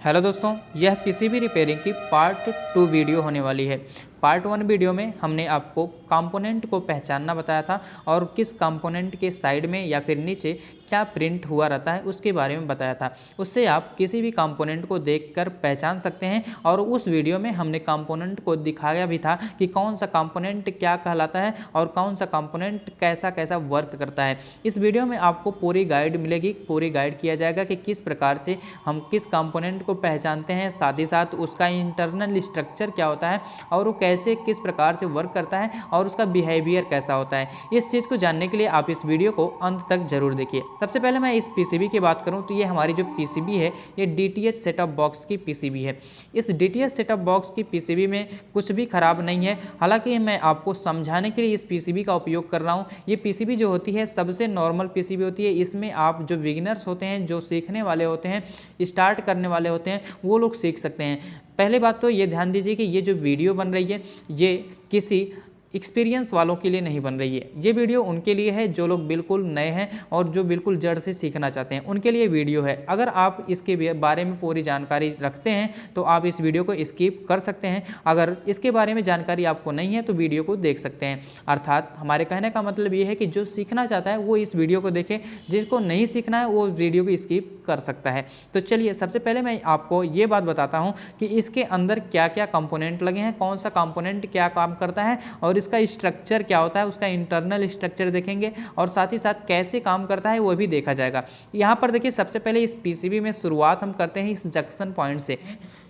Hello दोस्तों, यह PCB repairing की पार्ट 2 वीडियो होने वाली है। पार्ट 1 वीडियो में हमने आपको कंपोनेंट को पहचानना बताया था और किस कंपोनेंट के साइड में या फिर नीचे क्या प्रिंट हुआ रहता है उसके बारे में बताया था। उससे आप किसी भी कंपोनेंट को देखकर पहचान सकते हैं और उस वीडियो में हमने कंपोनेंट को दिखाया भी था कि कौन सा कंपोनेंट क्या कहलाता है और कौन सा कंपोनेंट कैसा कैसा वर्क करता है। इस वीडियो में आपको पूरी गाइड मिलेगी, पूरी गाइड किया जाएगा कि किस प्रकार से हम किस कंपोनेंट को पहचानते हैं, साथ ही साथ उसका इंटरनल स्ट्रक्चर क्या होता है और वो कैसे किस प्रकार से वर्क करता है और उसका बिहेवियर कैसा होता है। इस चीज़ को जानने के लिए आप इस वीडियो को अंत तक जरूर देखिए। सबसे पहले मैं इस पीसीबी की बात करूं तो ये हमारी जो पीसीबी है ये डीटीएच सेटअप बॉक्स की पीसीबी है। इस डीटीएच सेटअप बॉक्स की पीसीबी में कुछ भी खराब नहीं है। हालांकि मैं आपको समझाने के लिए इस पीसीबी का उपयोग कर रहा हूँ। ये पीसीबी जो होती है सबसे नॉर्मल पीसीबी होती है। इसमें आप जो बिगिनर्स होते हैं, जो सीखने वाले होते हैं, स्टार्ट करने वाले होते हैं, वो लोग सीख सकते हैं। पहली बात तो ये ध्यान दीजिए कि ये जो वीडियो बन रही है ये किसी एक्सपीरियंस वालों के लिए नहीं बन रही है। ये वीडियो उनके लिए है जो लोग बिल्कुल नए हैं और जो बिल्कुल जड़ से सीखना चाहते हैं, उनके लिए वीडियो है। अगर आप इसके बारे में पूरी जानकारी रखते हैं तो आप इस वीडियो को स्किप कर सकते हैं। अगर इसके बारे में जानकारी आपको नहीं है तो वीडियो को देख सकते हैं। अर्थात हमारे कहने का मतलब ये है कि जो सीखना चाहता है वो इस वीडियो को देखे, जिसको नहीं सीखना है वो वीडियो को स्किप कर सकता है। तो चलिए सबसे पहले मैं आपको ये बात बताता हूँ कि इसके अंदर क्या क्या कंपोनेंट लगे हैं, कौन सा कंपोनेंट क्या काम करता है और इसका स्ट्रक्चर क्या होता है, उसका इंटरनल स्ट्रक्चर देखेंगे और साथ ही साथ कैसे काम करता है वो भी देखा जाएगा। यहाँ पर देखिए सबसे पहले इस पीसीबी में शुरुआत हम करते हैं इस जंक्शन पॉइंट से।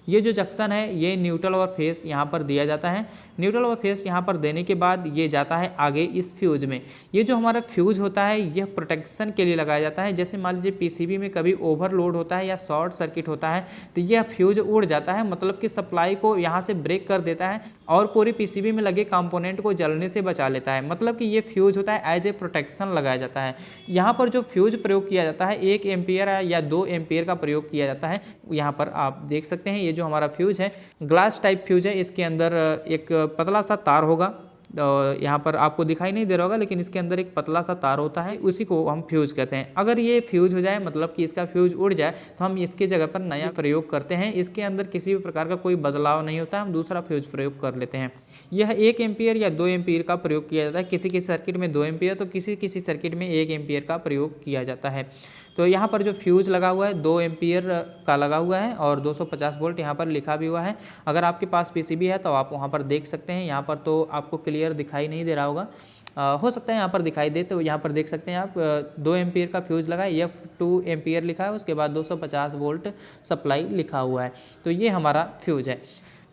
ये जो जंक्शन है ये न्यूट्रल और फेस यहाँ पर दिया जाता है। न्यूट्रल और फेस यहाँ पर देने के बाद ये जाता है आगे इस फ्यूज में। ये जो हमारा फ्यूज होता है यह प्रोटेक्शन के लिए लगाया जाता है। जैसे मान लीजिए पीसीबी में कभी ओवरलोड होता है या शॉर्ट सर्किट होता है तो यह फ्यूज उड़ जाता है, मतलब कि सप्लाई को यहाँ से ब्रेक कर देता है और पूरी पीसीबी में लगे कंपोनेंट को जलने से बचा लेता है। मतलब कि ये फ्यूज होता है एज ए प्रोटेक्शन लगाया जाता है। यहाँ पर जो फ्यूज प्रयोग किया जाता है 1 एम्पियर या 2 एम्पियर का प्रयोग किया जाता है। यहाँ पर आप देख सकते हैं ये जो हमारा फ्यूज है ग्लास टाइप फ्यूज है। इसके अंदर एक पतला सा तार होगा, यहाँ पर आपको दिखाई नहीं दे रहा होगा लेकिन इसके अंदर एक पतला सा तार होता है, उसी को हम फ्यूज कहते हैं। अगर ये फ्यूज हो जाए मतलब कि इसका फ्यूज उड़ जाए तो हम इसकी जगह पर नया प्रयोग करते हैं। इसके अंदर किसी भी प्रकार का कोई बदलाव नहीं होता है, हम दूसरा फ्यूज प्रयोग कर लेते हैं। यह 1 एम्पियर या 2 एम्पियर का प्रयोग किया जाता है। किसी किसी सर्किट में 2 एम्पियर तो किसी किसी सर्किट में 1 एम्पियर का प्रयोग किया जाता है। तो यहाँ पर जो फ्यूज लगा हुआ है 2 एम्पियर का लगा हुआ है और 250 वोल्ट यहाँ पर लिखा भी हुआ है। अगर आपके पास पीसीबी है तो आप वहाँ पर देख सकते हैं। यहाँ पर तो आपको क्लियर दिखाई नहीं दे रहा होगा, हो सकता है यहाँ पर दिखाई दे, तो यहाँ पर देख सकते हैं आप 2 एम्पियर का फ्यूज लगा है। F2 एम्पियर लिखा है, उसके बाद 250 वोल्ट सप्लाई लिखा हुआ है। तो ये हमारा फ्यूज है।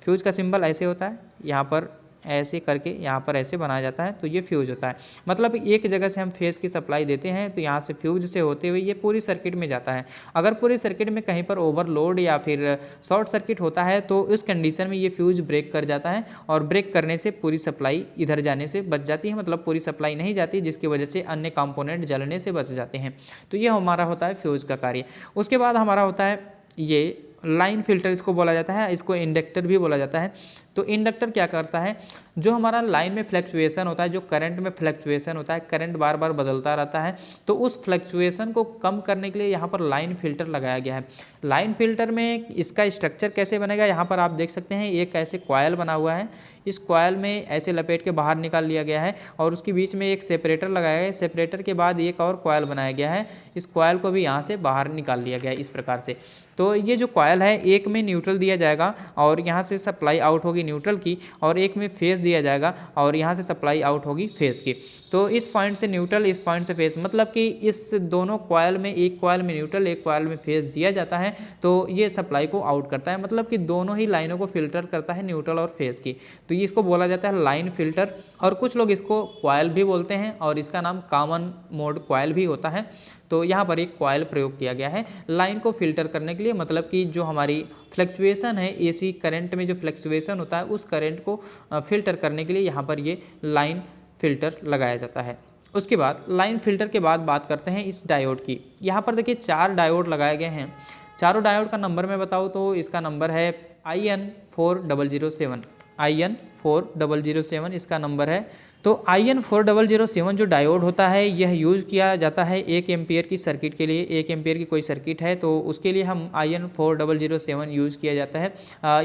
फ्यूज का सिंबल ऐसे होता है, यहाँ पर ऐसे करके यहाँ पर ऐसे बनाया जाता है, तो ये फ्यूज होता है। मतलब एक जगह से हम फेस की सप्लाई देते हैं तो यहाँ से फ्यूज से होते हुए ये पूरी सर्किट में जाता है। अगर पूरी सर्किट में कहीं पर ओवरलोड या फिर शॉर्ट सर्किट होता है तो उस कंडीशन में ये फ्यूज ब्रेक कर जाता है और ब्रेक करने से पूरी सप्लाई इधर जाने से बच जाती है, मतलब पूरी सप्लाई नहीं जाती, जिसकी वजह से अन्य कंपोनेंट जलने से बच जाते हैं। तो ये हमारा होता है फ्यूज का कार्य। उसके बाद हमारा होता है ये लाइन फिल्टर, इसको बोला जाता है, इसको इंडक्टर भी बोला जाता है। तो इंडक्टर क्या करता है, जो हमारा लाइन में फ्लक्चुएशन होता है, जो करंट में फ्लक्चुएशन होता है, करंट बार बार बदलता रहता है, तो उस फ्लक्चुएशन को कम करने के लिए यहाँ पर लाइन फिल्टर लगाया गया है। लाइन फिल्टर में इसका स्ट्रक्चर कैसे बनेगा, यहाँ पर आप देख सकते हैं एक ऐसे कॉयल बना हुआ है। इस कॉयल में ऐसे लपेट के बाहर निकाल लिया गया है और उसके बीच में एक सेपरेटर लगाया गया है। सेपरेटर के बाद एक और कॉयल बनाया गया है, इस कॉयल को भी यहाँ से बाहर निकाल लिया गया है इस प्रकार से। तो ये जो कॉयल है एक में न्यूट्रल दिया जाएगा और यहाँ से सप्लाई आउट होगी न्यूट्रल की, और एक में फेस दिया जाएगा और यहाँ से सप्लाई आउट होगी फेस की। तो इस पॉइंट से न्यूट्रल, इस पॉइंट से फेस, मतलब कि इस दोनों कॉयल में एक कॉयल में न्यूट्रल एक कॉयल में फेस दिया जाता है, तो ये सप्लाई को आउट करता है, मतलब कि दोनों ही लाइनों को फिल्टर करता है, न्यूट्रल और फेस की। तो ये इसको बोला जाता है लाइन फिल्टर, और कुछ लोग इसको कॉयल भी बोलते हैं और इसका नाम कॉमन मोड कॉयल भी होता है। तो यहाँ पर एक कॉयल प्रयोग किया गया है लाइन को फिल्टर करने के लिए, मतलब कि जो हमारी फ्लक्चुएशन है एसी करंट में जो फ्लक्चुएशन होता है उस करंट को फिल्टर करने के लिए यहाँ पर ये लाइन फिल्टर लगाया जाता है। उसके बाद लाइन फिल्टर के बाद बात करते हैं इस डायोड की। यहाँ पर देखिए 4 डायोड लगाए गए हैं। चारों डायोड का नंबर मैं बताऊँ तो इसका नंबर है IN4007। IN4007 इसका नंबर है। तो IN4007 जो डायोड होता है यह यूज़ किया जाता है 1 एम्पियर की सर्किट के लिए। 1 एम्पियर की कोई सर्किट है तो उसके लिए हम IN4007 यूज़ किया जाता है।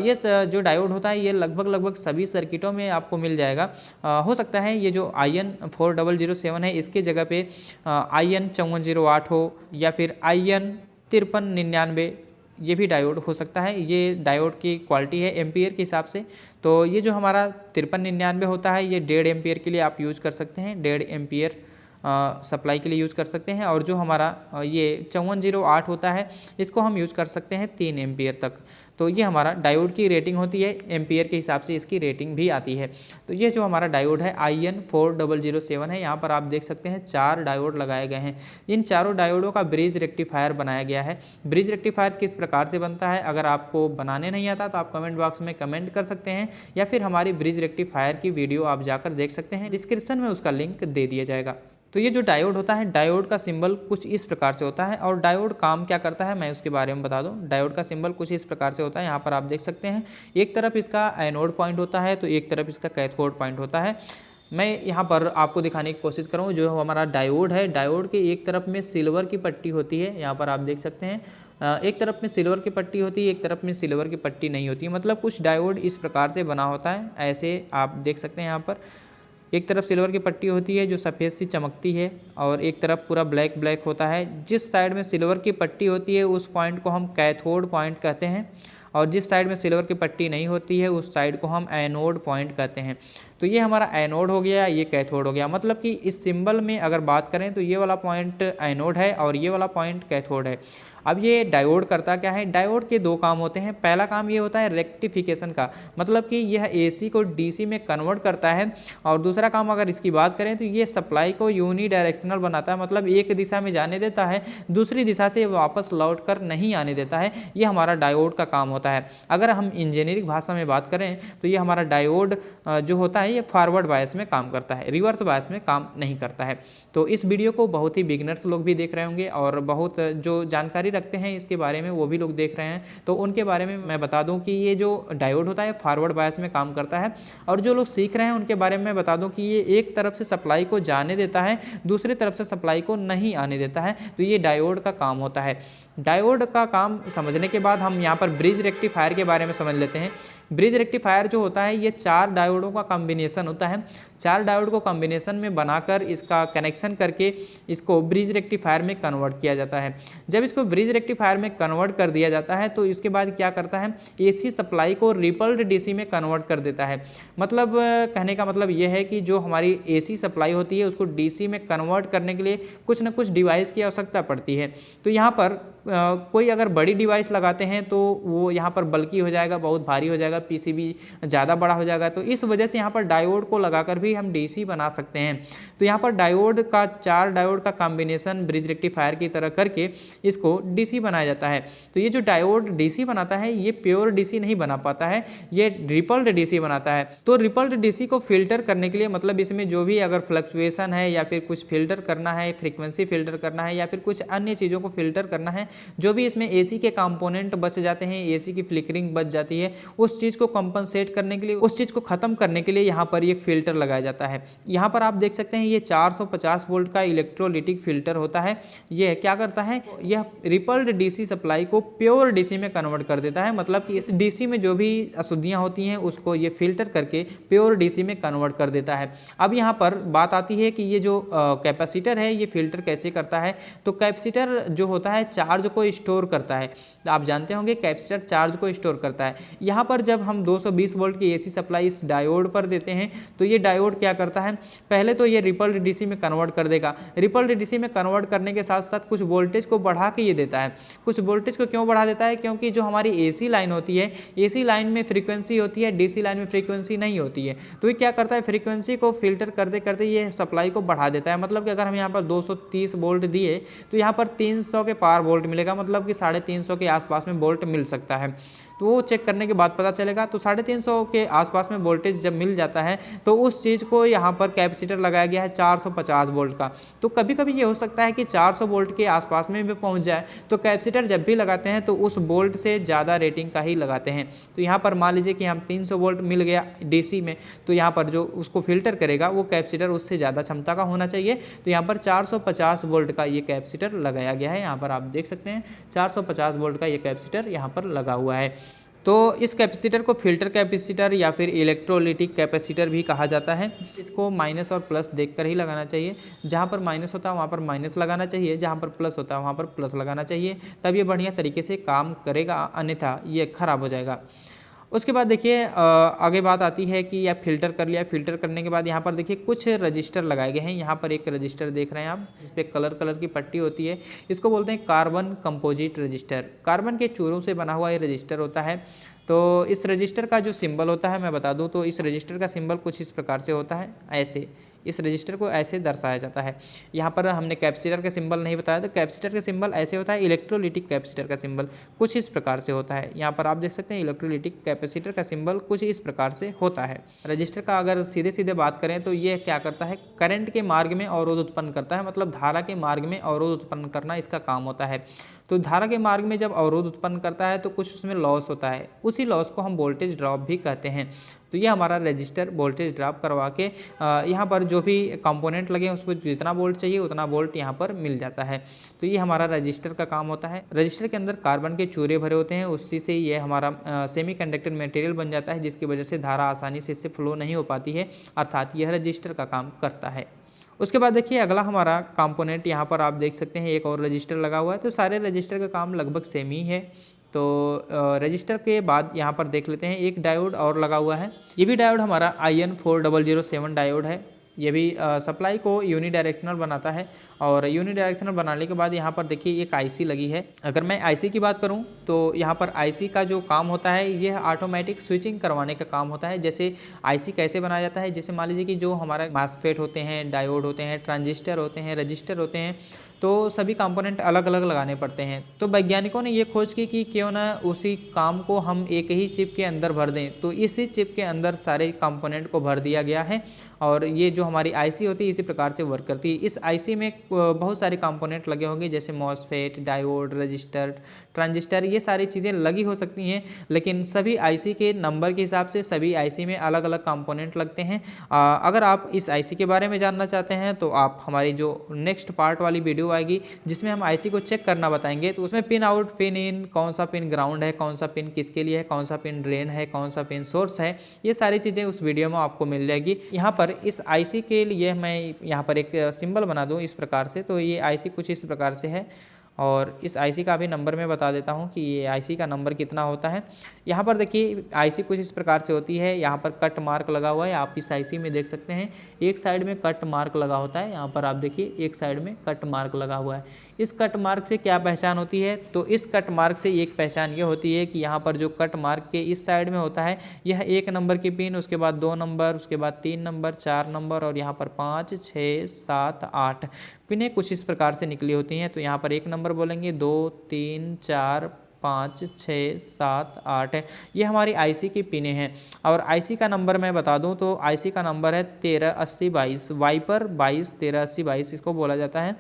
ये जो डायोड होता है ये लगभग सभी सर्किटों में आपको मिल जाएगा। हो सकता है ये जो IN4007 है इसके जगह पे IN5408 हो या फिर IN5399 ये भी डायोड हो सकता है। ये डायोड की क्वालिटी है एम्पियर के हिसाब से। तो ये जो हमारा 5399 होता है ये 1.5 एम्पियर के लिए आप यूज़ कर सकते हैं, 1.5 एम्पियर सप्लाई के लिए यूज़ कर सकते हैं। और जो हमारा ये 5408 होता है इसको हम यूज़ कर सकते हैं 3 एम्पियर तक। तो ये हमारा डायोड की रेटिंग होती है, एम्पियर के हिसाब से इसकी रेटिंग भी आती है। तो ये जो हमारा डायोड है IN4007 है, यहाँ पर आप देख सकते हैं 4 डायोड लगाए गए हैं। इन चारों डायोडों का ब्रिज रेक्टिफायर बनाया गया है। ब्रिज रेक्टिफायर किस प्रकार से बनता है, अगर आपको बनाने नहीं आता तो आप कमेंट बॉक्स में कमेंट कर सकते हैं या फिर हमारी ब्रिज रेक्टिफायर की वीडियो आप जाकर देख सकते हैं, डिस्क्रिप्शन में उसका लिंक दे दिया जाएगा। तो ये जो डायोड होता है, डायोड का सिंबल कुछ इस प्रकार से होता है। और डायोड काम क्या करता है मैं उसके बारे में बता दूं। डायोड का सिंबल कुछ इस प्रकार से होता है, यहाँ पर आप देख सकते हैं। एक तरफ इसका एनोड पॉइंट होता है तो एक तरफ इसका कैथोड पॉइंट होता है। मैं यहाँ पर आपको दिखाने की कोशिश करूँ। जो हमारा डायोड है, डायोड के एक तरफ में सिल्वर की पट्टी होती है, यहाँ पर आप देख सकते हैं। एक तरफ में सिल्वर की पट्टी होती है, एक तरफ में सिल्वर की पट्टी नहीं होती। मतलब कुछ डायोड इस प्रकार से बना होता है, ऐसे आप देख सकते हैं। यहाँ पर एक तरफ सिल्वर की पट्टी होती है जो सफ़ेद सी चमकती है और एक तरफ पूरा ब्लैक होता है। जिस साइड में सिल्वर की पट्टी होती है उस पॉइंट को हम कैथोड पॉइंट कहते हैं और जिस साइड में सिल्वर की पट्टी नहीं होती है उस साइड को हम एनोड पॉइंट कहते हैं। तो ये हमारा एनोड हो गया, ये कैथोड हो गया। मतलब कि इस सिंबल में अगर बात करें तो ये वाला पॉइंट एनोड है और ये वाला पॉइंट कैथोड है। अब ये डायोड करता क्या है, डायोड के 2 काम होते हैं। पहला काम ये होता है रेक्टिफिकेशन का, मतलब कि यह AC को DC में कन्वर्ट करता है। और दूसरा काम अगर इसकी बात करें तो ये सप्लाई को यूनी डायरेक्शनल बनाता है, मतलब एक दिशा में जाने देता है, दूसरी दिशा से वापस लौट कर नहीं आने देता है। ये हमारा डायोड का काम होता है। अगर हम इंजीनियरिंग भाषा में बात करें तो ये हमारा डायोड जो होता है ये फॉरवर्ड बायस में काम करता है, रिवर्स बायस में काम नहीं करता है। तो इस वीडियो को बहुत ही बिगिनर्स लोग भी देख रहे होंगे और बहुत जो जानकारी रखते हैं इसके बारे में वो भी लोग देख रहे हैं। तो उनके बारे में मैं बता दूं कि ये जो डायोड होता है फॉरवर्ड बायस में काम करता है। और जो लोग सीख रहे हैं उनके बारे में मैं बता दूं कि ये एक तरफ से सप्लाई को जाने देता है, दूसरी तरफ से सप्लाई को नहीं आने देता है। तो ये डायोड का काम होता है। डायोड का काम समझने के बाद हम यहाँ पर ब्रिज रेक्टिफायर के बारे में समझ लेते हैं। ब्रिज रेक्टिफायर जो होता है ये 4 डायोडों का कॉम्बिनेशन होता है। 4 डायोड को कॉम्बिनेशन में बनाकर इसका कनेक्शन करके इसको ब्रिज रेक्टिफायर में कन्वर्ट किया जाता है। जब इसको ब्रिज रेक्टिफायर में कन्वर्ट कर दिया जाता है तो इसके बाद क्या करता है, AC सप्लाई को रिपल्ड DC में कन्वर्ट कर देता है। मतलब कहने का मतलब यह है कि जो हमारी AC सप्लाई होती है उसको DC में कन्वर्ट करने के लिए कुछ न कुछ डिवाइस की आवश्यकता पड़ती है। तो यहाँ पर कोई अगर बड़ी डिवाइस लगाते हैं तो वो यहाँ पर बल्कि हो जाएगा, बहुत भारी हो जाएगा, PCB ज़्यादा बड़ा हो जाएगा। तो इस वजह से यहाँ पर डायोड को लगाकर भी हम DC बना सकते हैं। तो यहाँ पर डायोड का 4 डायोड का कॉम्बिनेशन ब्रिज रेक्टिफायर की तरह करके इसको DC बनाया जाता है। तो ये जो डायोड DC बनाता है ये प्योर DC नहीं बना पाता है, ये रिपल्ड DC बनाता है। तो रिपल्ड DC को फिल्टर करने के लिए, मतलब इसमें जो भी अगर फ्लक्चुएशन है या फिर कुछ फिल्टर करना है, फ्रीक्वेंसी फिल्टर करना है या फिर कुछ अन्य चीज़ों को फिल्टर करना है, जो भी इसमें AC के कंपोनेंट बच जाते हैं, AC की फ्लिकरिंग बच जाती है, उस चीज़ को कंपनसेट करने के लिए, उस चीज़ को खत्म करने के लिए यहाँ पर एक फिल्टर लगाया जाता है। यहाँ पर आप देख सकते हैं ये 450 वोल्ट का इलेक्ट्रोलिटिक फिल्टर होता है। ये क्या करता है, यह रिपल्ड DC सप्लाई को प्योर DC में कन्वर्ट कर देता है। मतलब कि इस DC में जो भी अशुद्धियाँ होती हैं उसको ये फिल्टर करके प्योर DC में कन्वर्ट कर देता है। अब यहाँ पर बात आती है कि ये जो कैपेसिटर है ये फिल्टर कैसे करता है। तो कैपेसिटर जो होता है चार्ज को स्टोर करता है। आप जानते होंगे कैपेसिटर चार्ज को स्टोर करता है। यहाँ पर जब हम 220 वोल्ट की AC सप्लाई इस डायोड पर देते हैं तो ये डायोड क्या करता है, पहले तो ये रिपल्ड DC में कन्वर्ट कर देगा। रिपल्ड DC में कन्वर्ट करने के साथ साथ कुछ वोल्टेज को बढ़ा के ये देता है। कुछ वोल्टेज को क्यों बढ़ा देता है, क्योंकि जो हमारी AC लाइन होती है, AC लाइन में फ्रीक्वेंसी होती है, DC लाइन में फ्रीक्वेंसी नहीं होती है। तो ये क्या करता है, फ्रीक्वेंसी को फिल्टर करते करते ये सप्लाई को बढ़ा देता है। मतलब कि अगर हम यहाँ पर 230 वोल्ट दिए तो यहाँ पर 300 के पार वोल्ट मिलेगा, मतलब कि 350 के आसपास में वोल्ट मिल सकता है। तो वो चेक करने के बाद पता चल चलेगा। तो 350 के आसपास में वोल्टेज जब मिल जाता है तो उस चीज़ को यहाँ पर कैपेसिटर लगाया गया है 450 वोल्ट का। तो कभी कभी ये हो सकता है कि 400 वोल्ट के आसपास में भी पहुँच जाए, तो कैपेसिटर जब भी लगाते हैं तो उस वोल्ट से ज़्यादा रेटिंग का ही लगाते हैं। तो यहाँ पर मान लीजिए कि हम 300 वोल्ट मिल गया डीसी में, तो यहाँ पर जो उसको फिल्टर करेगा वो कैपेसिटर उससे ज़्यादा क्षमता का होना चाहिए। तो यहाँ पर 450 वोल्ट का ये कैपेसिटर लगाया गया है। यहाँ पर आप देख सकते हैं 450 वोल्ट का ये कैपेसिटर यहाँ पर लगा हुआ है। तो इस कैपेसिटर को फिल्टर कैपेसिटर या फिर इलेक्ट्रोलिटिक कैपेसिटर भी कहा जाता है। इसको माइनस और प्लस देखकर ही लगाना चाहिए। जहाँ पर माइनस होता है वहाँ पर माइनस लगाना चाहिए, जहाँ पर प्लस होता है वहाँ पर प्लस लगाना चाहिए, तब ये बढ़िया तरीके से काम करेगा, अन्यथा ये खराब हो जाएगा। उसके बाद देखिए आगे बात आती है कि यह फिल्टर कर लिया। फिल्टर करने के बाद यहाँ पर देखिए कुछ रजिस्टर लगाए गए हैं। यहाँ पर एक रजिस्टर देख रहे हैं आप, जिस पे कलर की पट्टी होती है, इसको बोलते हैं कार्बन कंपोजिट रजिस्टर। कार्बन के चूरों से बना हुआ ये रजिस्टर होता है। तो इस रजिस्टर का जो सिंबल होता है मैं बता दूं तो इस रजिस्टर का सिंबल कुछ इस प्रकार से होता है, ऐसे। इस रजिस्टर को ऐसे दर्शाया जाता है। यहाँ पर हमने कैपेसिटर का सिंबल नहीं बताया, तो कैपेसिटर का सिंबल ऐसे होता है। इलेक्ट्रोलिटिक कैपेसिटर का सिंबल कुछ इस प्रकार से होता है। यहाँ पर आप देख सकते हैं इलेक्ट्रोलिटिक कैपेसिटर का सिंबल कुछ इस प्रकार से होता है। रजिस्टर का अगर सीधे सीधे बात करें तो ये क्या करता है, करंट के मार्ग में अवरोध उत्पन्न करता है, मतलब धारा के मार्ग में अवरोध उत्पन्न करना इसका काम होता है। तो धारा के मार्ग में जब अवरोध उत्पन्न करता है तो कुछ उसमें लॉस होता है, उसी लॉस को हम वोल्टेज ड्रॉप भी कहते हैं। तो ये हमारा रजिस्टर वोल्टेज ड्रॉप करवा के यहाँ पर जो भी कंपोनेंट लगे उसको जितना वोल्ट चाहिए उतना वोल्ट यहाँ पर मिल जाता है। तो ये हमारा रजिस्टर का काम होता है। रजिस्टर के अंदर कार्बन के चूरे भरे होते हैं, उसी से ये हमारा सेमीकंडक्टर मटेरियल बन जाता है, जिसकी वजह से धारा आसानी से इससे फ्लो नहीं हो पाती है, अर्थात यह रजिस्टर का काम करता है। उसके बाद देखिए अगला हमारा कंपोनेंट, यहाँ पर आप देख सकते हैं एक और रजिस्टर लगा हुआ है। तो सारे रजिस्टर का काम लगभग सेम ही है। तो रजिस्टर के बाद यहाँ पर देख लेते हैं एक डायोड और लगा हुआ है। ये भी डायोड हमारा IN4007 डायोड है। ये भी सप्लाई को यूनिडायरेक्शनल बनाता है, और यूनिडायरेक्शनल बनाने के बाद यहाँ पर देखिए एक आईसी लगी है। अगर मैं आईसी की बात करूँ तो यहाँ पर आईसी का जो काम होता है यह ऑटोमेटिक स्विचिंग करवाने का काम होता है। जैसे आईसी कैसे बनाया जाता है, जैसे मान लीजिए कि जो हमारा मॉसफेट होते हैं, डायोड होते हैं, ट्रांजिस्टर होते हैं, रजिस्टर होते हैं, तो सभी कंपोनेंट अलग अलग लगाने पड़ते हैं। तो वैज्ञानिकों ने ये खोज की कि क्यों ना उसी काम को हम एक ही चिप के अंदर भर दें। तो इसी चिप के अंदर सारे कंपोनेंट को भर दिया गया है, और ये जो हमारी आईसी होती है इसी प्रकार से वर्क करती है। इस आईसी में बहुत सारे कंपोनेंट लगे होंगे, जैसे मॉसफेट, डायोड, रजिस्टर, ट्रांजिस्टर, ये सारी चीज़ें लगी हो सकती हैं, लेकिन सभी आईसी के नंबर के हिसाब से सभी आईसी में अलग अलग कंपोनेंट लगते हैं। अगर आप इस आईसी के बारे में जानना चाहते हैं तो आप हमारी जो नेक्स्ट पार्ट वाली वीडियो आएगी जिसमें हम आईसी को चेक करना बताएंगे, तो उसमें पिन आउट, पिन इन, कौन सा पिन ग्राउंड है, कौन सा पिन किसके लिए है, कौन सा पिन ड्रेन है, कौन सा पिन सोर्स है, ये सारी चीज़ें उस वीडियो में आपको मिल जाएगी। यहाँ पर इस आईसी के लिए मैं यहाँ पर एक सिंबल बना दूँ इस प्रकार से। तो ये आईसी कुछ इस प्रकार से है, और इस आईसी का भी नंबर मैं बता देता हूँ कि ये आईसी का नंबर कितना होता है। यहाँ पर देखिए आईसी कुछ इस प्रकार से होती है। यहाँ पर कट मार्क लगा हुआ है, आप इस आईसी में देख सकते हैं एक साइड में कट मार्क लगा होता है। यहाँ पर आप देखिए एक साइड में कट मार्क लगा हुआ है। इस कट मार्क से क्या पहचान होती है, तो इस कट मार्क से एक पहचान ये होती है कि यहाँ पर जो कट मार्क के इस साइड में होता है यह 1 नंबर की पिन, उसके बाद 2 नंबर, उसके बाद 3 नंबर, 4 नंबर, और यहाँ पर 5, 6, 7, 8 पिनें कुछ इस प्रकार से निकली होती हैं। तो यहाँ पर 1 नंबर बोलेंगे, 2, 3, 4, 5, 6, 7, 8 है, ये हमारी आईसी की पिनें हैं। और आईसी का नंबर मैं बता दूं तो आईसी का नंबर है 138022, वाइपर 22 138022 इसको बोला जाता है।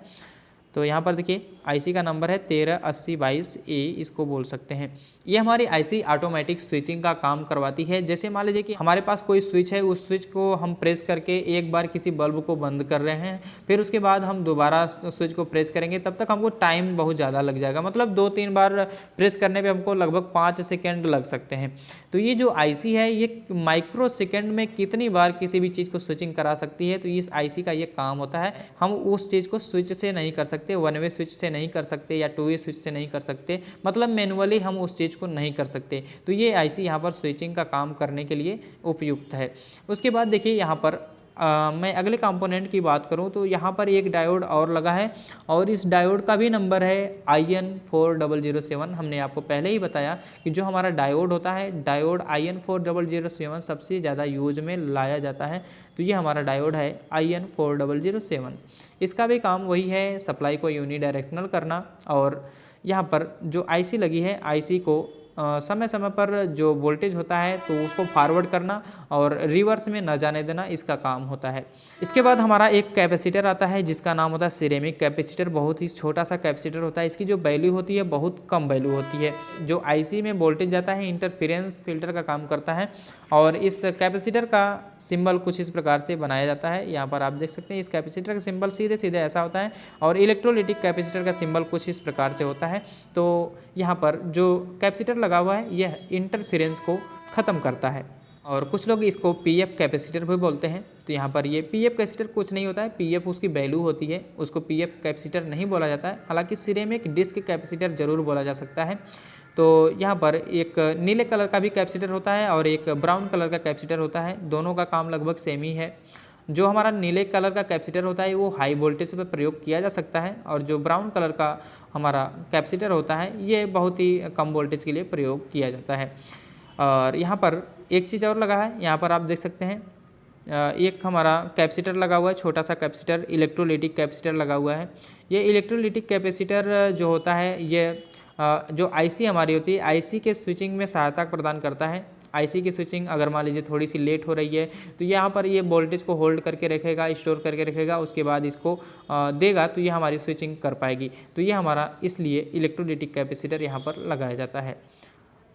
तो यहाँ पर देखिए आईसी का नंबर है 138022A, इसको बोल सकते हैं। ये हमारी आईसी ऑटोमेटिक स्विचिंग का काम करवाती है। जैसे मान लीजिए कि हमारे पास कोई स्विच है, उस स्विच को हम प्रेस करके एक बार किसी बल्ब को बंद कर रहे हैं, फिर उसके बाद हम दोबारा स्विच को प्रेस करेंगे, तब तक हमको टाइम बहुत ज़्यादा लग जाएगा। मतलब 2-3 बार प्रेस करने पे हमको लगभग 5 सेकेंड लग सकते हैं। तो ये जो आईसी है ये माइक्रो सेकेंड में कितनी बार किसी भी चीज़ को स्विचिंग करा सकती है। तो इस आईसी का ये काम होता है। हम उस चीज़ को स्विच से नहीं कर सकते, 1 वे स्विच से नहीं कर सकते, या 2 वे स्विच से नहीं कर सकते, मतलब मैनुअली हम उस चीज़ को नहीं कर सकते। तो ये आईसी यहाँ पर स्विचिंग का काम करने के लिए उपयुक्त है। उसके बाद देखिए यहाँ पर मैं अगले कंपोनेंट की बात करूं तो यहाँ पर एक डायोड और लगा है, और इस डायोड का भी नंबर है IN4007। हमने आपको पहले ही बताया कि जो हमारा डायोड होता है, डायोड IN4007 सबसे ज़्यादा यूज में लाया जाता है। तो ये हमारा डायोड है IN4007। इसका भी काम वही है, सप्लाई को यूनिडायरेक्शनल करना, और यहाँ पर जो आईसी लगी है, आईसी को समय समय पर जो वोल्टेज होता है तो उसको फॉरवर्ड करना और रिवर्स में न जाने देना, इसका काम होता है। इसके बाद हमारा एक कैपेसिटर आता है जिसका नाम होता है सिरेमिक कैपेसिटर। बहुत ही छोटा सा कैपेसिटर होता है, इसकी जो वैल्यू होती है बहुत कम वैल्यू होती है। जो आईसी में वोल्टेज जाता है इंटरफेरेंस फिल्टर का काम करता है और इस कैपेसिटर का सिंबल कुछ इस प्रकार से बनाया जाता है। यहाँ पर आप देख सकते हैं इस कैपेसिटर का सिंबल सीधे सीधे ऐसा होता है और इलेक्ट्रोलिटिक कैपेसिटर का सिंबल कुछ इस प्रकार से होता है। तो यहाँ पर जो कैपेसिटर लगा हुआ है यह इंटरफेरेंस को ख़त्म करता है और कुछ लोग इसको पीएफ कैपेसिटर भी बोलते हैं। तो यहाँ पर ये पीएफ कैपेसिटर कुछ नहीं होता है, पीएफ उसकी वैल्यू होती है, उसको पीएफ कैपेसिटर नहीं बोला जाता है। हालांकि सिरेमिक डिस्क कैपेसिटर जरूर बोला जा सकता है। तो यहाँ पर एक नीले कलर का भी कैपेसिटर होता है और एक ब्राउन कलर का कैपेसिटर होता है, दोनों का काम लगभग सेम ही है। जो हमारा नीले कलर का कैपेसिटर होता है वो हाई वोल्टेज पर प्रयोग किया जा सकता है और जो ब्राउन कलर का हमारा कैपेसिटर होता है ये बहुत ही कम वोल्टेज के लिए प्रयोग किया जाता है। और यहाँ पर एक चीज़ और लगा है, यहाँ पर आप देख सकते हैं एक हमारा कैपेसिटर लगा हुआ है, छोटा सा कैपेसिटर, इलेक्ट्रोलिटिक कैपेसिटर लगा हुआ है। ये इलेक्ट्रोलिटिक कैपेसिटर जो होता है ये जो आईसी हमारी होती है, आईसी के स्विचिंग में सहायता प्रदान करता है। आईसी की स्विचिंग अगर मान लीजिए थोड़ी सी लेट हो रही है तो यहाँ पर ये वोल्टेज को होल्ड करके रखेगा, स्टोर करके रखेगा, उसके बाद इसको देगा तो ये हमारी स्विचिंग कर पाएगी। तो ये हमारा इसलिए इलेक्ट्रोलिटिक कैपेसिटर यहाँ पर लगाया जाता है।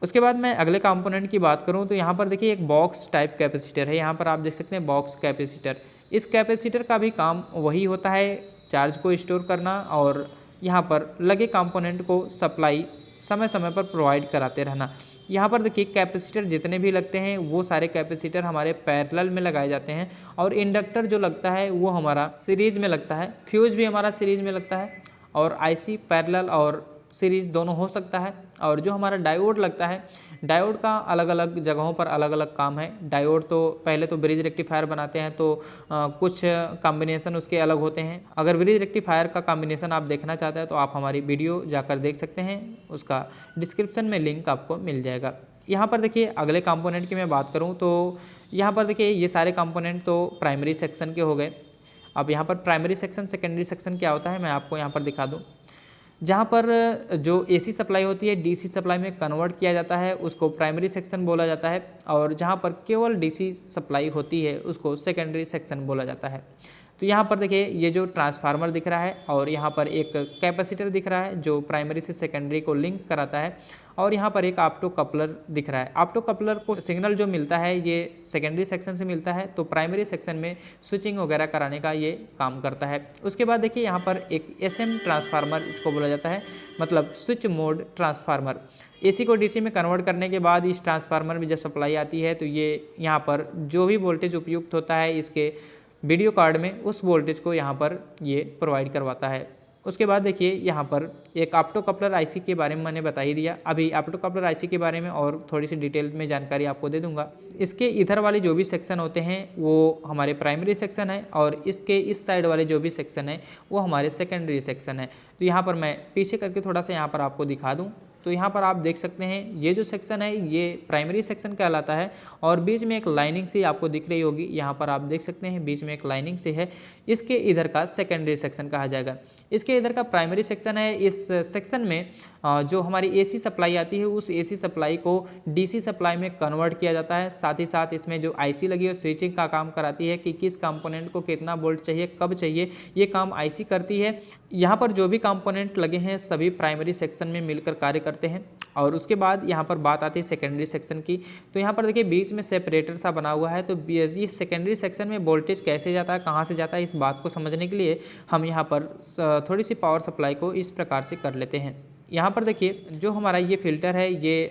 उसके बाद मैं अगले कंपोनेंट की बात करूँ तो यहाँ पर देखिए एक बॉक्स टाइप कैपेसिटर है। यहाँ पर आप देख सकते हैं बॉक्स कैपेसिटर। इस कैपेसिटर का भी काम वही होता है, चार्ज को स्टोर करना और यहाँ पर लगे कंपोनेंट को सप्लाई समय समय पर प्रोवाइड कराते रहना। यहाँ पर देखिए कैपेसिटर जितने भी लगते हैं वो सारे कैपेसिटर हमारे पैरेलल में लगाए जाते हैं और इंडक्टर जो लगता है वो हमारा सीरीज में लगता है, फ्यूज भी हमारा सीरीज में लगता है और आईसी पैरेलल और सीरीज दोनों हो सकता है। और जो हमारा डायोड लगता है, डायोड का अलग अलग जगहों पर अलग अलग काम है। डायोड तो पहले तो ब्रिज रेक्टिफायर बनाते हैं तो कुछ कॉम्बिनेशन उसके अलग होते हैं। अगर ब्रिज रेक्टिफायर का कॉम्बिनेशन आप देखना चाहते हैं तो आप हमारी वीडियो जाकर देख सकते हैं, उसका डिस्क्रिप्शन में लिंक आपको मिल जाएगा। यहाँ पर देखिए अगले कंपोनेंट की मैं बात करूँ तो यहाँ पर देखिए ये सारे कंपोनेंट तो प्राइमरी सेक्शन के हो गए। अब यहाँ पर प्राइमरी सेक्शन सेकेंडरी सेक्शन क्या होता है मैं आपको यहाँ पर दिखा दूँ। जहाँ पर जो एसी सप्लाई होती है डीसी सप्लाई में कन्वर्ट किया जाता है उसको प्राइमरी सेक्शन बोला जाता है और जहाँ पर केवल डीसी सप्लाई होती है उसको सेकेंडरी सेक्शन बोला जाता है। तो यहाँ पर देखिए ये जो ट्रांसफार्मर दिख रहा है और यहाँ पर एक कैपेसिटर दिख रहा है जो प्राइमरी से सेकेंडरी को लिंक कराता है और यहाँ पर एक ऑप्टो कपलर दिख रहा है। ऑप्टो कपलर को सिग्नल जो मिलता है ये सेकेंडरी सेक्शन से मिलता है तो प्राइमरी सेक्शन में स्विचिंग वगैरह कराने का ये काम करता है। उसके बाद देखिए यहाँ पर एक एसएम ट्रांसफार्मर इसको बोला जाता है, मतलब स्विच मोड ट्रांसफार्मर। एसी को डीसी में कन्वर्ट करने के बाद इस ट्रांसफार्मर में जब सप्लाई आती है तो ये यहाँ पर जो भी वोल्टेज उपयुक्त होता है इसके वीडियो कार्ड में उस वोल्टेज को यहाँ पर ये प्रोवाइड करवाता है। उसके बाद देखिए यहाँ पर एक ऑप्टो कपलर आईसी के बारे में मैंने बता ही दिया। अभी ऑप्टो कपलर आईसी के बारे में और थोड़ी सी डिटेल में जानकारी आपको दे दूंगा। इसके इधर वाले जो भी सेक्शन होते हैं वो हमारे प्राइमरी सेक्शन है और इसके इस साइड वाले जो भी सेक्शन है वो हमारे सेकेंडरी सेक्शन है। तो यहाँ पर मैं पीछे करके थोड़ा सा यहाँ पर आपको दिखा दूँ तो यहाँ पर आप देख सकते हैं ये जो सेक्शन है ये प्राइमरी सेक्शन कहलाता है और बीच में एक लाइनिंग सी आपको दिख रही होगी, यहाँ पर आप देख सकते हैं बीच में एक लाइनिंग से है, इसके इधर का सेकेंडरी सेक्शन कहा जाएगा। इसके इधर का प्राइमरी सेक्शन है। इस सेक्शन में जो हमारी एसी सप्लाई आती है उस एसी सप्लाई को डीसी सप्लाई में कन्वर्ट किया जाता है। साथ ही साथ इसमें जो आईसी लगी है स्विचिंग का काम कराती है कि किस कंपोनेंट को कितना वोल्ट चाहिए, कब चाहिए, ये काम आईसी करती है। यहाँ पर जो भी कंपोनेंट लगे हैं सभी प्राइमरी सेक्शन में मिलकर कार्य करते हैं। और उसके बाद यहाँ पर बात आती है सेकेंडरी सेक्शन की। तो यहाँ पर देखिए बीच में सेपरेटर सा बना हुआ है। तो इस सेकेंडरी सेक्शन में वोल्टेज कैसे जाता है, कहाँ से जाता है, इस बात को समझने के लिए हम यहाँ पर थोड़ी सी पावर सप्लाई को इस प्रकार से कर लेते हैं। यहाँ पर देखिए जो हमारा ये फिल्टर है ये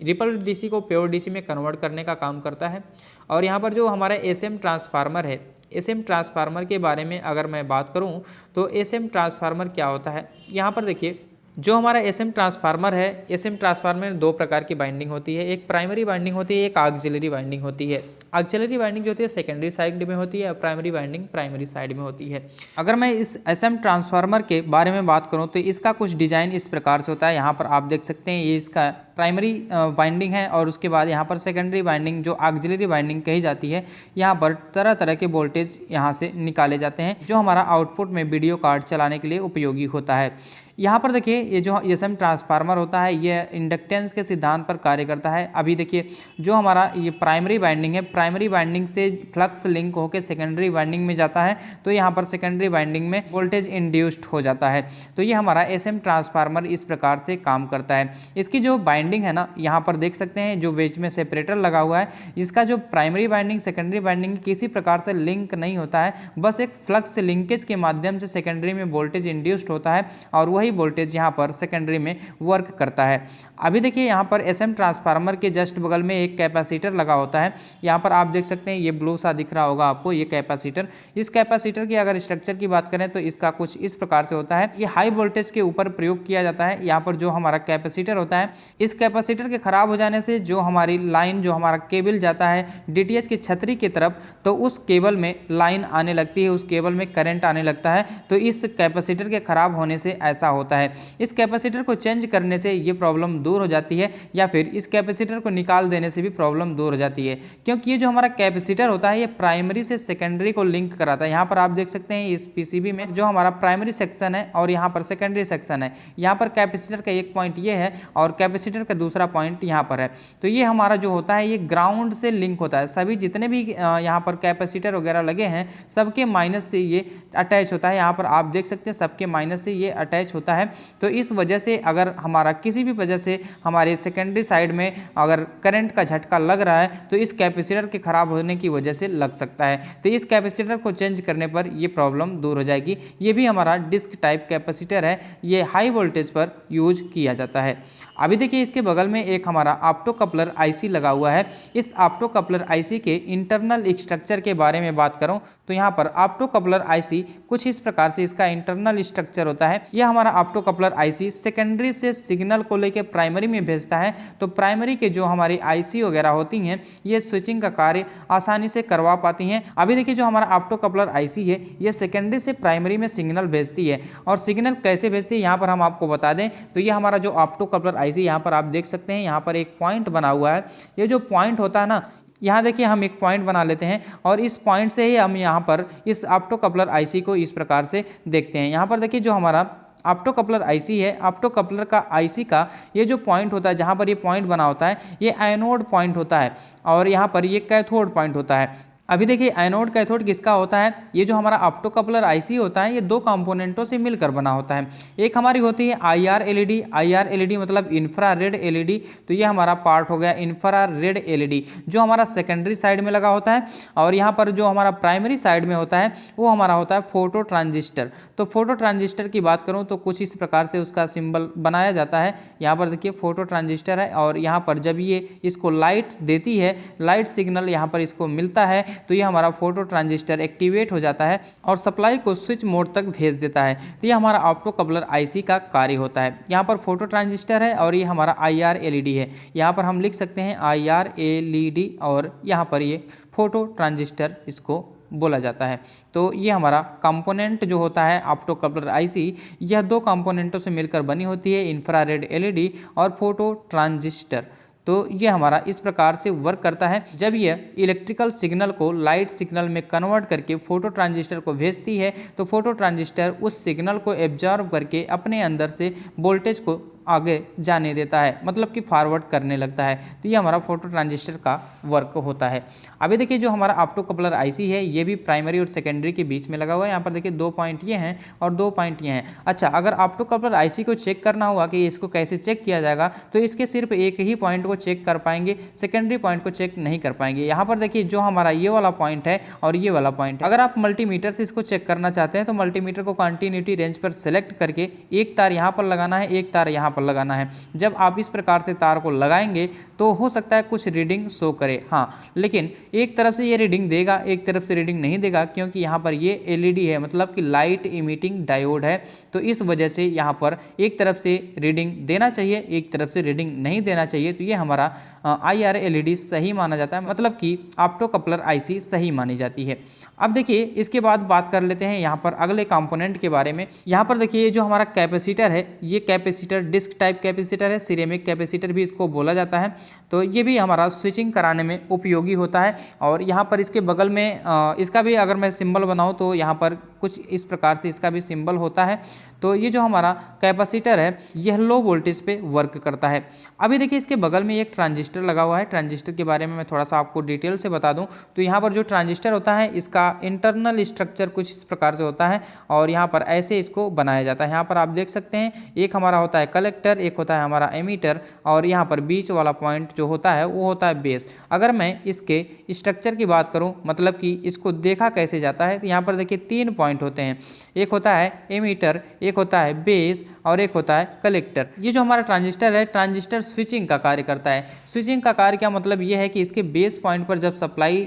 रिपल डीसी को प्योर डीसी में कन्वर्ट करने का काम करता है। और यहाँ पर जो हमारा एसएम ट्रांसफार्मर है, एसएम ट्रांसफार्मर के बारे में अगर मैं बात करूँ तो एसएम ट्रांसफार्मर क्या होता है। यहाँ पर देखिए जो हमारा एसएम ट्रांसफार्मर है, एसएम ट्रांसफार्मर में दो प्रकार की बाइंडिंग होती है, एक प्राइमरी बाइंडिंग होती है, एक ऑक्सिलरी बाइंडिंग होती है। ऑक्सिलरी बाइंडिंग जो होती है सेकेंडरी साइड में होती है और प्राइमरी बाइंडिंग प्राइमरी साइड में होती है। अगर मैं इस एसएम ट्रांसफार्मर के बारे में बात करूं तो इसका कुछ डिजाइन इस प्रकार से होता है। यहाँ पर आप देख सकते हैं ये इसका प्राइमरी बाइंडिंग है और उसके बाद यहाँ पर सेकेंडरी बाइंडिंग जो ऑक्सिलरी बाइंडिंग कही जाती है। यहाँ पर तरह तरह के वोल्टेज यहाँ से निकाले जाते हैं जो हमारा आउटपुट में वीडियो कार्ड चलाने के लिए उपयोगी होता है। यहाँ पर देखिए ये जो एसएम ट्रांसफार्मर होता है ये इंडक्टेंस के सिद्धांत पर कार्य करता है। अभी देखिए जो हमारा ये प्राइमरी वाइंडिंग है, प्राइमरी वाइंडिंग से फ्लक्स लिंक होकर सेकेंडरी वाइंडिंग में जाता है, तो यहाँ पर सेकेंडरी वाइंडिंग में वोल्टेज इंड्यूस्ड हो जाता है। तो ये हमारा एसएम ट्रांसफार्मर इस प्रकार से काम करता है। इसकी जो बाइंडिंग है ना, यहाँ पर देख सकते हैं जो बीच में सेपरेटर लगा हुआ है, इसका जो प्राइमरी वाइंडिंग सेकेंडरी वाइंडिंग किसी प्रकार से लिंक नहीं होता है, बस एक फ्लक्स लिंकेज के माध्यम से सेकेंडरी में वोल्टेज इंड्यूस्ड होता है और वही वोल्टेज यहाँ पर सेकेंडरी में वर्क करता है। अभी देखिए यहाँ पर एसएम ट्रांसफार्मर के जस्ट बगल में एक कैपेसिटर लगा होता है। यहाँ पर आप देख सकते हैं ये ब्लू सा दिख रहा होगा आपको ये कैपेसिटर। इस कैपेसिटर की अगर स्ट्रक्चर की बात करें तो इसका कुछ इस प्रकार से होता है। ये हाई वोल्टेज के ऊपर प्रयोग किया जाता है। यहाँ पर जो हमारा कैपेसिटर होता है, इस कैपेसिटर के खराब हो जाने से जो हमारी लाइन, जो हमारा केबल जाता है डीटीएच की छतरी की तरफ, तो उस केबल में लाइन आने लगती है, उस केबल में करंट आने लगता है। तो इस कैपेसिटर के खराब होने से ऐसा होता है। इस कैपेसिटर को चेंज करने से ये प्रॉब्लम दूर हो जाती है, या फिर इस कैपेसिटर को निकाल देने से भी प्रॉब्लम दूर हो जाती है, क्योंकि ये जो हमारा कैपेसिटर होता है ये प्राइमरी से सेकेंडरी को लिंक कराता है। यहाँ पर आप देख सकते हैं इस पीसीबी में जो हमारा प्राइमरी सेक्शन है और यहाँ पर सेकेंडरी सेक्शन है। यहाँ पर कैपेसिटर का एक पॉइंट ये है और कैपेसिटर का दूसरा पॉइंट यहाँ पर है। तो ये हमारा जो होता है ये ग्राउंड से लिंक होता है। सभी जितने भी यहाँ पर कैपेसिटर वगैरह लगे हैं सबके माइनस से ये अटैच होता है। यहाँ पर आप देख सकते हैं सबके माइनस से ये अटैच होता है। तो इस वजह से अगर हमारा किसी भी वजह से हमारे सेकेंडरी साइड में अगर करंट का झटका लग रहा है तो इस कैपेसिटर के खराब होने की वजह से लग सकता है। तो इस कैपेसिटर को चेंज करने पर ये प्रॉब्लम दूर हो जाएगी। ये भी हमारा डिस्क टाइप कैपेसिटर है, ये हाई वोल्टेज पर यूज किया जाता है। अभी देखिए इसके बगल में एक हमारा ऑप्टो कपलर आईसी लगा हुआ है। इस ऑप्टो कपलर आईसी के इंटरनल स्ट्रक्चर के बारे में बात करूं तो यहाँ पर ऑप्टो कपलर आईसी कुछ इस प्रकार से इसका इंटरनल स्ट्रक्चर होता है। यह हमारा ऑप्टो कपलर आईसी सेकेंडरी से सिग्नल को लेकर प्राइमरी में भेजता है। तो प्राइमरी के जो हमारी आईसी वगैरह होती हैं ये स्विचिंग का कार्य आसानी से करवा पाती हैं। अभी देखिए जो हमारा ऑप्टो कपलर आईसी है ये सेकेंडरी से प्राइमरी में सिग्नल भेजती है। और सिग्नल कैसे भेजती है यहाँ पर हम आपको बता दें तो ये हमारा जो ऑप्टो कपलर आईसी यहाँ पर आप देख सकते हैं, यहाँ पर एक पॉइंट बना हुआ है। ये जो पॉइंट होता है ना, यहाँ देखिए हम एक पॉइंट बना लेते हैं और इस पॉइंट से ही हम यहाँ पर इस ऑप्टो कपलर आईसी को इस प्रकार से देखते हैं। यहाँ पर देखिए जो हमारा ऑप्टो कपलर आईसी है, ऑप्टो कपलर का आईसी का ये जो पॉइंट होता है, जहाँ पर ये पॉइंट बना होता है, ये एनोड पॉइंट होता है और यहाँ पर ये कैथोड पॉइंट होता है। अभी देखिए एनोड कैथोड किसका होता है, ये जो हमारा ऑप्टो कपलर आईसी होता है ये दो कंपोनेंटों से मिलकर बना होता है। एक हमारी होती है आईआर एलईडी, आईआर एलईडी मतलब इंफ्रारेड एलईडी। तो ये हमारा पार्ट हो गया इंफ्रारेड एलईडी जो हमारा सेकेंडरी साइड में लगा होता है। और यहाँ पर जो हमारा प्राइमरी साइड में होता है वो हमारा होता है फोटो ट्रांजिस्टर। तो फोटो ट्रांजिस्टर की बात करूँ तो कुछ इस प्रकार से उसका सिंबल बनाया जाता है। यहाँ पर देखिए फोटो ट्रांजिस्टर है और यहाँ पर जब ये इसको लाइट देती है, लाइट सिग्नल यहाँ पर इसको मिलता है तो ये हमारा फोटो ट्रांजिस्टर एक्टिवेट हो जाता है और सप्लाई को स्विच मोड तक भेज देता है। तो ये हमारा ऑप्टो कपलर आईसी का कार्य होता है। यहाँ पर फोटो ट्रांजिस्टर है और ये हमारा आईआर एलईडी है। यहाँ पर हम लिख सकते हैं आईआर एलईडी और यहाँ पर ये फोटो ट्रांजिस्टर इसको बोला जाता है। तो ये हमारा कंपोनेंट जो होता है ऑप्टो कपलर आईसी, यह दो कंपोनेंटों से मिलकर बनी होती है, इंफ्रारेड एलईडी और फोटो ट्रांजिस्टर। तो ये हमारा इस प्रकार से वर्क करता है। जब यह इलेक्ट्रिकल सिग्नल को लाइट सिग्नल में कन्वर्ट करके फोटो ट्रांजिस्टर को भेजती है तो फोटो ट्रांजिस्टर उस सिग्नल को एब्जॉर्ब करके अपने अंदर से वोल्टेज को आगे जाने देता है, मतलब कि फॉरवर्ड करने लगता है। तो ये हमारा फोटो ट्रांजिस्टर का वर्क होता है। अभी देखिए जो हमारा ऑप्टो कपलर आईसी है ये भी प्राइमरी और सेकेंडरी के बीच में लगा हुआ है। यहाँ पर देखिए 2 पॉइंट ये हैं और 2 पॉइंट ये हैं। अच्छा, अगर ऑप्टो कपलर आईसी को चेक करना हुआ कि इसको कैसे चेक किया जाएगा तो इसके सिर्फ एक ही पॉइंट को चेक कर पाएंगे, सेकेंडरी पॉइंट को चेक नहीं कर पाएंगे। यहाँ पर देखिए जो हमारा ये वाला पॉइंट है और ये वाला पॉइंट है, अगर आप मल्टीमीटर से इसको चेक करना चाहते हैं तो मल्टीमीटर को कंटिन्यूटी रेंज पर सेलेक्ट करके एक तार यहाँ पर लगाना है, एक तार यहाँ पर लगाना है। जब आप इस प्रकार से तार को लगाएंगे तो हो सकता है कुछ रीडिंग शो करे, हाँ, लेकिन एक तरफ से ये रीडिंग देगा, एक तरफ से रीडिंग नहीं देगा, क्योंकि यहाँ पर ये एलईडी है, मतलब कि लाइट इमिटिंग डायोड है। तो इस वजह से यहाँ पर एक तरफ से रीडिंग देना चाहिए, एक तरफ से रीडिंग नहीं देना चाहिए। तो ये हमारा आईआर एलईडी सही माना जाता है, मतलब कि ऑप्टो कपलर आईसी सही मानी जाती है। अब देखिए इसके बाद बात कर लेते हैं यहाँ पर अगले कंपोनेंट के बारे में। यहाँ पर देखिए जो हमारा कैपेसिटर है ये capacitor disk disk type capacitor है, सिरेमिक कैपेसिटर भी इसको बोला जाता है। तो ये भी हमारा स्विचिंग कराने में उपयोगी होता है। और यहाँ पर इसके बगल में इसका भी अगर मैं सिंबल बनाऊँ तो यहाँ पर कुछ इस प्रकार से इसका भी सिंबल होता है। तो ये जो हमारा कैपेसिटर है यह लो वोल्टेज पे वर्क करता है। अभी देखिए इसके बगल में एक ट्रांजिस्टर लगा हुआ है। ट्रांजिस्टर के बारे में मैं थोड़ा सा आपको डिटेल से बता दूं तो यहाँ पर जो ट्रांजिस्टर होता है इसका इंटरनल स्ट्रक्चर कुछ इस प्रकार से होता है और यहाँ पर ऐसे इसको बनाया जाता है। यहाँ पर आप देख सकते हैं एक हमारा होता है कलेक्टर, एक होता है हमारा एमीटर और यहाँ पर बीच वाला पॉइंट जो होता है वो होता है बेस। अगर मैं इसके स्ट्रक्चर की बात करूँ, मतलब कि इसको देखा कैसे जाता है, तो यहाँ पर देखिए 3 पॉइंट होते हैं। एक होता है एमीटर, एक होता है बेस और एक होता है कलेक्टर। ये जो हमारा ट्रांजिस्टर है, ट्रांजिस्टर स्विचिंग का कार्य करता है। स्विचिंग का कार्य क्या मतलब ये है कि इसके बेस पॉइंट पर जब सप्लाई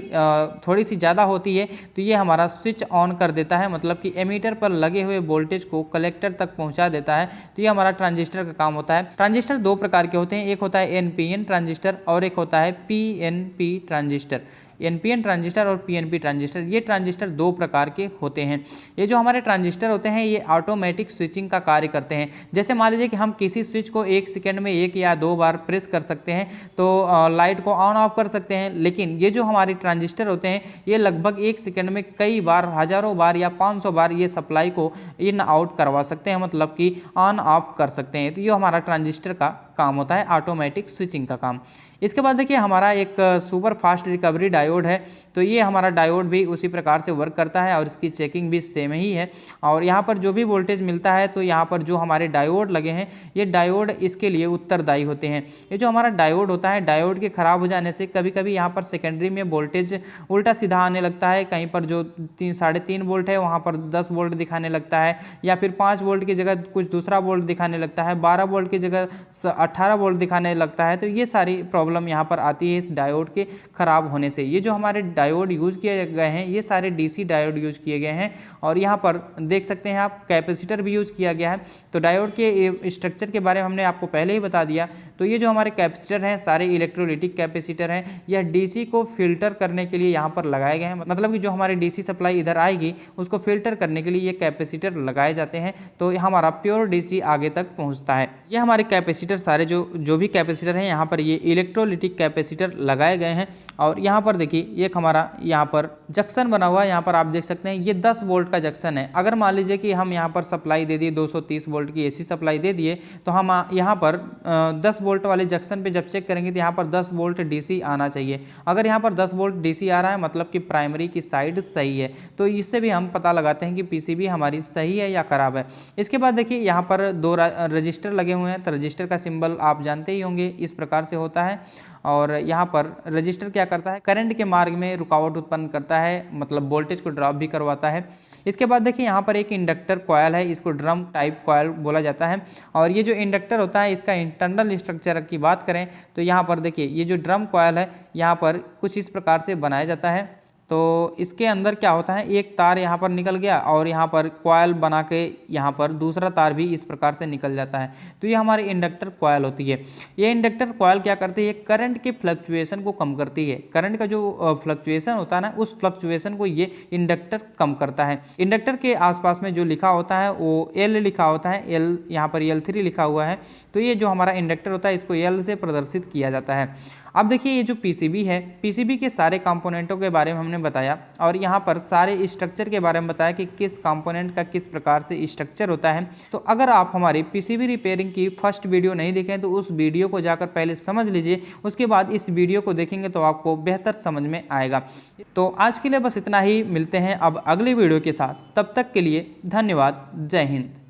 थोड़ी सी ज़्यादा होती है तो ये हमारा स्विच ऑन कर देता है, मतलब कि एमीटर पर लगे हुए वोल्टेज को कलेक्टर तक पहुंचा देता है। तो ये हमारा ट्रांजिस्टर का काम होता है। ट्रांजिस्टर 2 प्रकार के होते हैं, एक होता है एनपीएन ट्रांजिस्टर और एक होता है पीएनपी ट्रांजिस्टर। एनपीएन ट्रांजिस्टर और पीएनपी ट्रांजिस्टर, ये ट्रांजिस्टर 2 प्रकार के होते हैं। ये जो हमारे ट्रांजिस्टर होते हैं ये ऑटोमेटिक स्विचिंग का कार्य करते हैं। जैसे मान लीजिए कि हम किसी स्विच को 1 सेकंड में 1 या 2 बार प्रेस कर सकते हैं तो लाइट को ऑन ऑफ कर सकते हैं, लेकिन ये जो हमारे ट्रांजिस्टर होते हैं ये लगभग 1 सेकंड में कई बार, हजारों बार या 500 बार ये सप्लाई को इन आउट करवा सकते हैं, मतलब कि ऑन ऑफ कर सकते हैं। तो ये हमारा ट्रांजिस्टर का काम होता है, ऑटोमेटिक स्विचिंग का काम। इसके बाद देखिए हमारा एक सुपर फास्ट रिकवरी डायोड है। तो ये हमारा डायोड भी उसी प्रकार से वर्क करता है और इसकी चेकिंग भी सेम ही है। और यहाँ पर जो भी वोल्टेज मिलता है तो यहाँ पर जो हमारे डायोड लगे हैं ये डायोड इसके लिए उत्तरदायी होते हैं। ये जो हमारा डायोड होता है, डायोड के खराब हो जाने से कभी कभी यहाँ पर सेकेंडरी में वोल्टेज उल्टा सीधा आने लगता है। कहीं पर जो 3.5 वोल्ट है वहाँ पर 10 वोल्ट दिखाने लगता है, या फिर 5 वोल्ट की जगह कुछ दूसरा वोल्ट दिखाने लगता है, 12 वोल्ट की जगह 18 वोल्ट दिखाने लगता है। तो ये सारी प्रॉब्लम यहाँ पर आती है इस डायोड के खराब होने से। ये जो हमारे डायोड यूज किए गए हैं ये सारे डीसी डायोड यूज किए गए हैं। और यहाँ पर देख सकते हैं आप कैपेसिटर भी यूज किया गया है। तो डायोड के स्ट्रक्चर के बारे में हमने आपको पहले ही बता दिया। तो ये जो हमारे कैपेसिटर हैं सारे इलेक्ट्रोलिटिक कैपेसिटर हैं, यह डीसी को फिल्टर करने के लिए यहाँ पर लगाए गए हैं। मतलब कि जो हमारी डीसी सप्लाई इधर आएगी उसको फिल्टर करने के लिए ये कैपेसिटर लगाए जाते हैं, तो हमारा प्योर डीसी आगे तक पहुँचता है। ये हमारे कैपेसिटर सारे जो भी कैपेसिटर हैं यहाँ पर ये इलेक्ट्रोलिटिक कैपेसिटर लगाए गए हैं। और यहाँ पर देखिए एक हमारा यहाँ पर जंक्शन बना हुआ है। यहाँ पर आप देख सकते हैं ये 10 वोल्ट का जंक्शन है। अगर मान लीजिए कि हम यहाँ पर सप्लाई दे दिए 230 वोल्ट की एसी सप्लाई दे दिए, तो हम यहाँ पर 10 वोल्ट वाले जंक्शन पे जब चेक करेंगे तो यहाँ पर 10 वोल्ट डीसी आना चाहिए। अगर यहाँ पर 10 वोल्ट डीसी आ रहा है मतलब कि प्राइमरी की साइड सही है। तो इससे भी हम पता लगाते हैं कि पीसीबी हमारी सही है या खराब है। इसके बाद देखिए यहाँ पर 2 रजिस्टर लगे हुए हैं। तो रजिस्टर का सिंबल आप जानते ही होंगे, इस प्रकार से होता है। और यहाँ पर रजिस्टर क्या करता है, करंट के मार्ग में रुकावट उत्पन्न करता है, मतलब वोल्टेज को ड्रॉप भी करवाता है। इसके बाद देखिए यहाँ पर एक इंडक्टर कॉयल है, इसको ड्रम टाइप कॉयल बोला जाता है। और ये जो इंडक्टर होता है इसका इंटरनल स्ट्रक्चर की बात करें तो यहाँ पर देखिए ये जो ड्रम कॉयल है यहाँ पर कुछ इस प्रकार से बनाया जाता है। तो इसके अंदर क्या होता है, एक तार यहाँ पर निकल गया और यहाँ पर कॉयल बना के यहाँ पर दूसरा तार भी इस प्रकार से निकल जाता है। तो ये हमारी इंडक्टर कॉयल होती है। ये इंडक्टर कॉयल क्या करती है, करंट के फ्लक्चुएशन को कम करती है। करंट का जो फ्लक्चुएशन होता है ना, उस फ्लक्चुएशन को ये इंडक्टर कम करता है। इंडक्टर के आसपास में जो लिखा होता है वो एल लिखा होता है, एल यहाँ पर L3 लिखा हुआ है। तो ये जो हमारा इंडक्टर होता है इसको एल से प्रदर्शित किया जाता है। अब देखिए ये जो पीसीबी है, पीसीबी के सारे कंपोनेंटों के बारे में हमने बताया और यहाँ पर सारे स्ट्रक्चर के बारे में बताया कि किस कंपोनेंट का किस प्रकार से स्ट्रक्चर होता है। तो अगर आप हमारी पीसीबी रिपेयरिंग की फर्स्ट वीडियो नहीं देखें तो उस वीडियो को जाकर पहले समझ लीजिए, उसके बाद इस वीडियो को देखेंगे तो आपको बेहतर समझ में आएगा। तो आज के लिए बस इतना ही, मिलते हैं अब अगली वीडियो के साथ। तब तक के लिए धन्यवाद। जय हिंद।